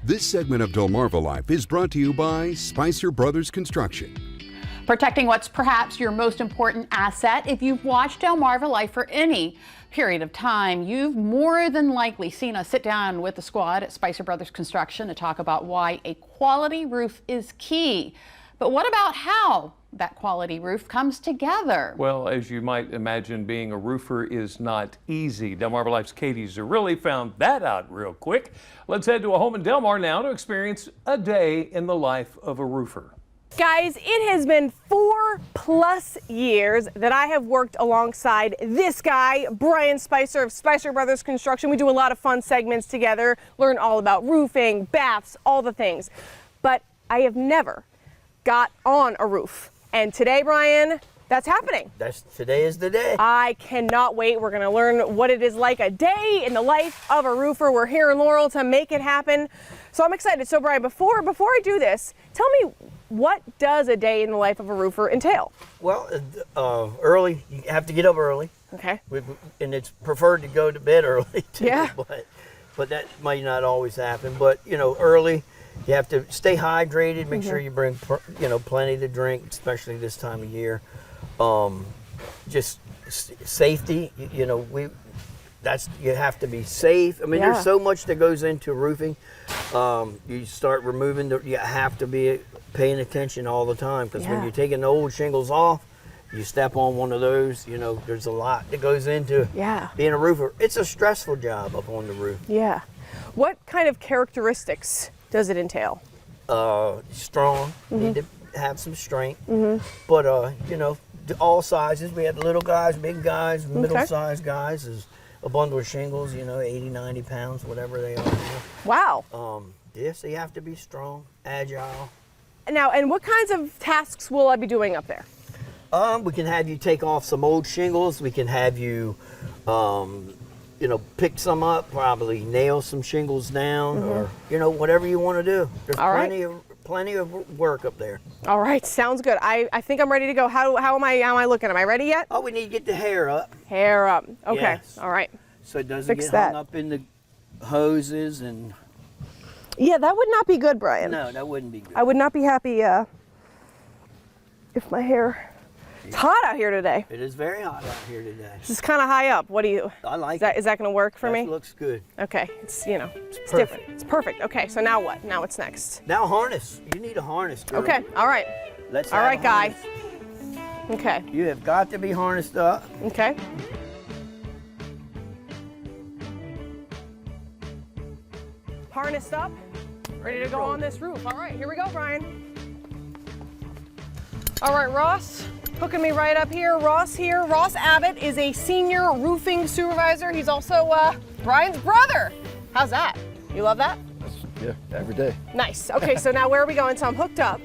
This segment of DelmarvaLife is brought to you by Spicer Brothers Construction. Protecting what's perhaps your most important asset. If you've watched DelmarvaLife for any period of time, you've more than likely seen us sit down with the squad at Spicer Brothers Construction to talk about why a quality roof is key. But what about how that quality roof comes together? Well, as you might imagine, being a roofer is not easy. DelmarvaLife's Katie Zarrilli found that out real quick. Let's head to a home in Delmar now to experience a day in the life of a roofer. Guys, it has been 4+ years that I have worked alongside this guy, Brian Spicer of Spicer Brothers Construction. We do a lot of fun segments together, learn all about roofing, baths, all the things. But I have never got on a roof. And today, Brian, that's happening. Today is the day. I cannot wait. We're going to learn what it is like a day in the life of a roofer. We're here in Laurel to make it happen. So I'm excited. So Brian, before I do this, tell me, what does a day in the life of a roofer entail? Well, early. You have to get up early. Okay. And it's preferred to go to bed early too. Yeah. But that might not always happen. But early. You have to stay hydrated. Make sure you bring plenty to drink, especially this time of year. Just safety. You have to be safe. I mean, there's so much that goes into roofing. You start removing. You have to be paying attention all the time, because when you're taking the old shingles off, you step on one of those. There's a lot that goes into being a roofer. It's a stressful job up on the roof. Yeah. What kind of characteristics does it entail? Strong. Need to have some strength. But all sizes. We have little guys, big guys, middle-sized guys. Is a bundle of shingles, 80, 90 pounds, whatever they are. Wow. So you have to be strong, agile. Now, and what kinds of tasks will I be doing up there? We can have you take off some old shingles. We can have you, pick some up, probably nail some shingles down, or whatever you want to do. There's plenty of work up there. All right, sounds good. I think I'm ready to go. How am I looking? Am I ready yet? Oh, we need to get the hair up. Hair up. Okay. Yes. All right. So it doesn't get hung up in the hoses and. Yeah, that would not be good, Brian. No, that wouldn't be good. I would not be happy if my hair. It's hot out here today. It is very hot out here today. This is kind of high up. What do you? I like it. Is that going to work for me? That looks good. Okay, it's It's different. It's perfect. Okay, so now what? Now what's next? Now harness. You need a harness, girl. Okay. All right. Let's. All right, guy. Okay. You have got to be harnessed up. Okay. Harnessed up. Ready to go on this roof. All right, here we go, Brian. All right, Ross, hooking me right up here. Ross here. Ross Abbott is a senior roofing supervisor. He's also Brian's brother. How's that? You love that? Yeah, every day. Nice. Okay, so now where are we going? So I'm hooked up.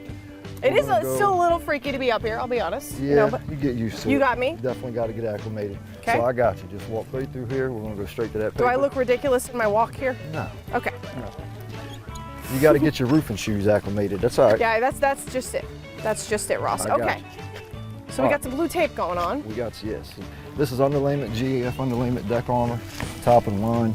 It is still a little freaky to be up here, I'll be honest. Yeah, but you get used to it. You got me? Definitely got to get acclimated. Okay. So I got you. Just walk right through here. We're going to go straight to that paper. Do I look ridiculous in my walk here? No. Okay. No. You got to get your roofing shoes acclimated. That's all right. Yeah, that's just it. That's just it, Ross. Okay. So we got some blue tape going on. We got, yes. This is underlayment, GAF underlayment deck armor, top of the line.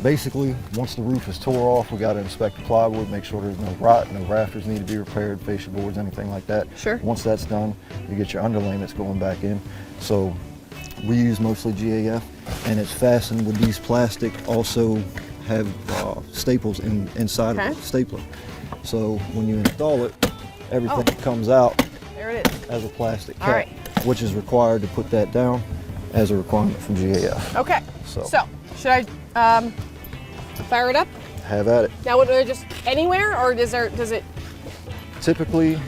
Basically, once the roof is tore off, we got to inspect the plywood, make sure there's no rot, no rafters need to be repaired, fascia boards, anything like that. Sure. Once that's done, you get your underlayments going back in. So we use mostly GAF, and it's fastened with these plastic, also have staples inside of the stapler. So when you install it, everything comes out there it is. as a plastic cap, which is required to put that down as a requirement from GAF. Okay. So should I fire it up? Have at it. Now, would it just anywhere, or does it? Typically,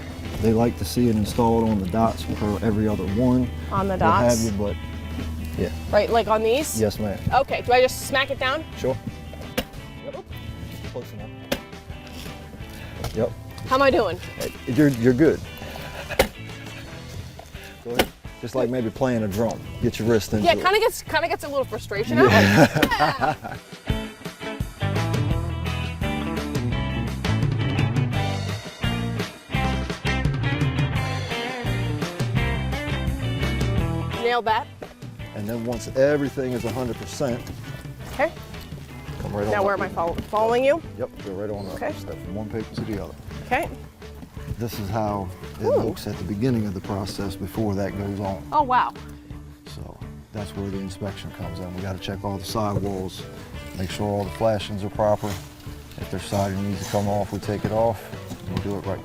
they like to see it installed on the dots for every other one. On the What have dots? you, but yeah. Right, like on these? Yes, ma'am. Okay. Do I just smack it down? Sure. Yep. Close enough. Yep. How am I doing? You're good. Go ahead. Just like maybe playing a drum. Get your wrist into it. Yeah, kind of gets a little frustration out. Yeah. Nailed that. And then once everything is 100%, okay, come right on. Now where am I following you? Yep, go right on up. Okay. Step from one paper to the other. Okay. This is how it looks at the beginning of the process before that goes on. Oh, wow. So that's where the inspection comes in. We got to check all the sidewalls, make sure all the flashings are proper. If there's siding needs to come off, we take it off and we do it right.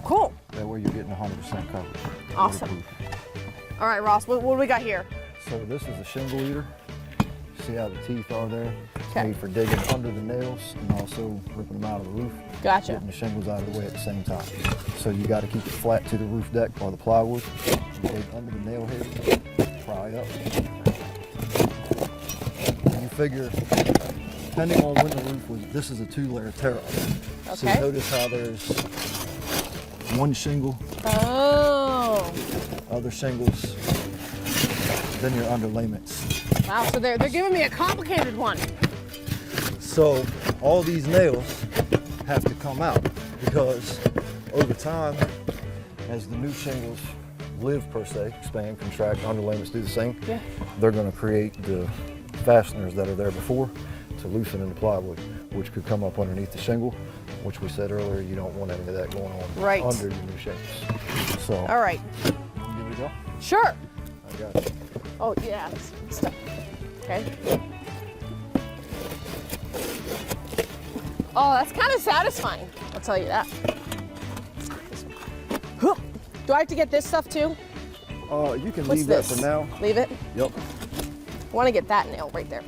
Cool. That way you're getting 100% coverage. Awesome. Waterproof. All right, Ross, what do we got here? So this is a shingle eater. See how the teeth are there? Okay. Made for digging under the nails and also ripping them out of the roof. Gotcha. Getting the shingles out of the way at the same time. So you got to keep it flat to the roof deck or the plywood. You dig under the nail head, pry up. And you figure, depending on when the roof was, this is a 2-layer tear-up. So Okay. notice how there's one shingle, Oh. other shingles, then your underlayments. Wow, so they're giving me a complicated one. So all these nails have to come out because over time, as the new shingles live per se, expand, contract, underlayments do the same, Yeah. they're going to create the fasteners that are there before to loosen in the plywood, which could come up underneath the shingle, which we said earlier, you don't want any of that going on Right. under your new shingles. So, All right. here we go. Sure. I got you. Oh, yeah. Stuff. Okay. Oh, that's kind of satisfying. I'll tell you that. Do I have to get this stuff too? You can What's leave this? that for now. Leave it? Yep. I want to get that nail right there.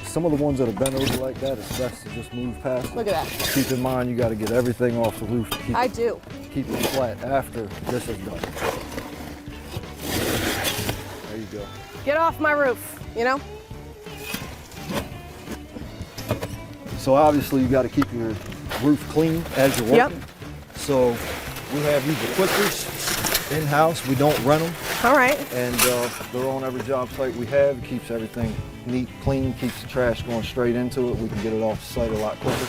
Some of the ones that are bent over like that, it's best to just move past them. Look at that. Keep in mind, you got to get everything off the roof to keep, I do. keep it flat after this is done. There you go. Get off my roof, you know? So obviously you got to keep your roof clean as you're Yep. working. So we have these equipers in-house. We don't rent them, All right. and they're on every job site we have. It keeps everything neat, clean, keeps the trash going straight into it. We can get it off the site a lot quicker,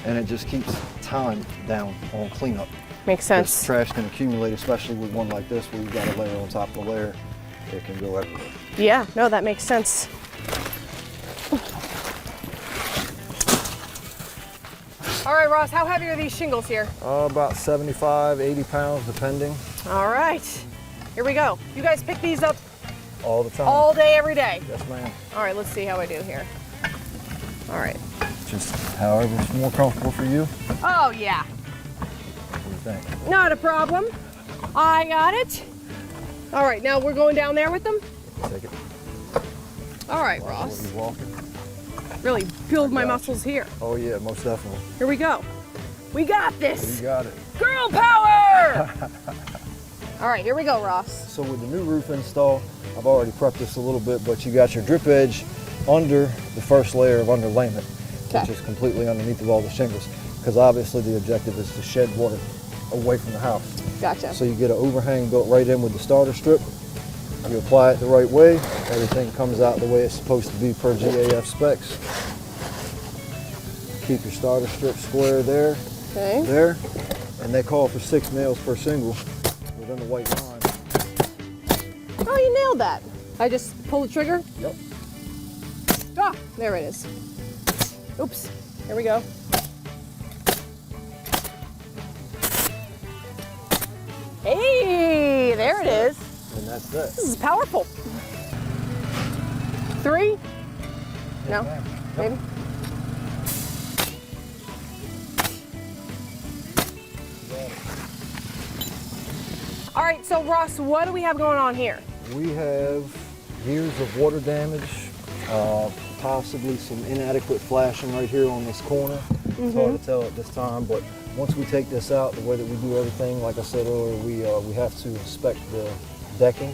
and it just keeps time down on cleanup. Makes Because sense. trash can accumulate, especially with one like this where you've got a layer on top of a layer. It can go everywhere. Yeah, no, that makes sense. All right, Ross, how heavy are these shingles here? About 75, 80 pounds, depending. All right, here we go. You guys pick these up All the time. all day, every day. Yes, ma'am. All right, let's see how I do here. All right. Just however's more comfortable for you. Oh, yeah, What do you think? not a problem. I got it. All right, now we're going down there with them? Take it. All right, While Ross. you're walking. Really build my got you. muscles here. Oh yeah, most definitely. Here we go. We got this. You got it. Girl power! All right, here we go, Ross. So with the new roof install, I've already prepped this a little bit, but you got your drip edge under the first layer of underlayment, Okay. which is completely underneath of all the shingles, because obviously the objective is to shed water away from the house. Gotcha. So you get an overhang built right in with the starter strip. You apply it the right way, everything comes out the way it's supposed to be per GAF specs. Keep your starter strip square there, Okay. there, and they call for 6 nails per shingle within the white line. Oh, you nailed that. I just pull the trigger. Yep. Ah, there it is. Oops. Here we go. Hey, there it is. And that's that. This is powerful. 3? No? ma'am. Maybe? All right, so Ross, what do we have going on here? We have years of water damage, possibly some inadequate flashing right here on this corner. It's hard to tell at this time, but once we take this out, the way that we do everything, like I said earlier, we have to inspect the decking.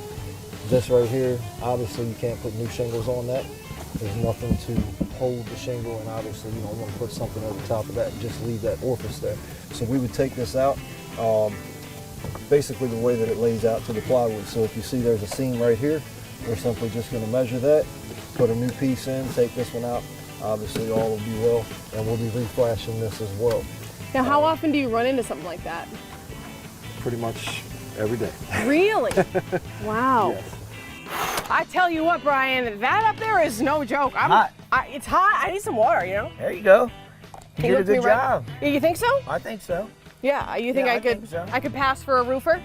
This right here, obviously you can't put new shingles on that. There's nothing to hold the shingle, and obviously you don't want to put something over top of that and just leave that orifice there. So we would take this out, basically the way that it lays out to the plywood. So if you see there's a seam right here, we're simply just going to measure that, put a new piece in, take this one out. Obviously all will be well, and we'll be reflashing this as well. Now, how often do you run into something like that? Pretty much every day. Really? Wow. Yes. I tell you what, Brian, that up there is no joke. Hot. It's hot. I need some water, you know? There you go. You did a look me good right- job. You think so? I think so. Yeah, you think Yeah, I I could think so. I could pass for a roofer?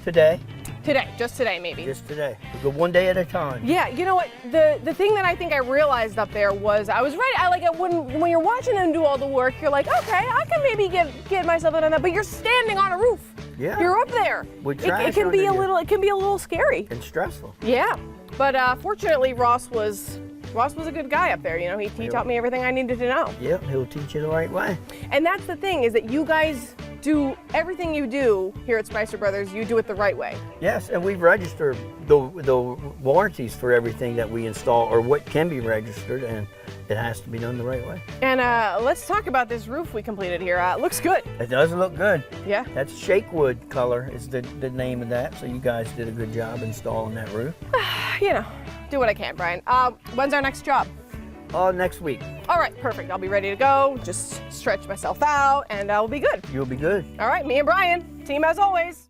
Today. Today, just today maybe. Just today. We go one day at a time. Yeah, you know what? The thing that I think I realized up there was I was ready. I like it when you're watching them do all the work, you're like, okay, I can maybe get myself in on that. But you're standing on a roof. Yeah. You're up there. With It trash can be under you. it can be a little scary. And stressful. Yeah, but fortunately Ross was a good guy up there. You know, he taught me everything I needed to know. Yep, he'll teach you the right way. And that's the thing is that you guys do everything you do here at Spicer Brothers. You do it the right way. Yes, and we've registered the warranties for everything that we install, or what can be registered, and it has to be done the right way. And let's talk about this roof we completed here. It looks good. It does look good. Yeah. That's Shakewood color is the name of that. So you guys did a good job installing that roof. You know, do what I can, Brian. When's our next job? Next week. All right, perfect. I'll be ready to go. Just stretch myself out, and I'll be good. You'll be good. All right, me and Brian, team as always.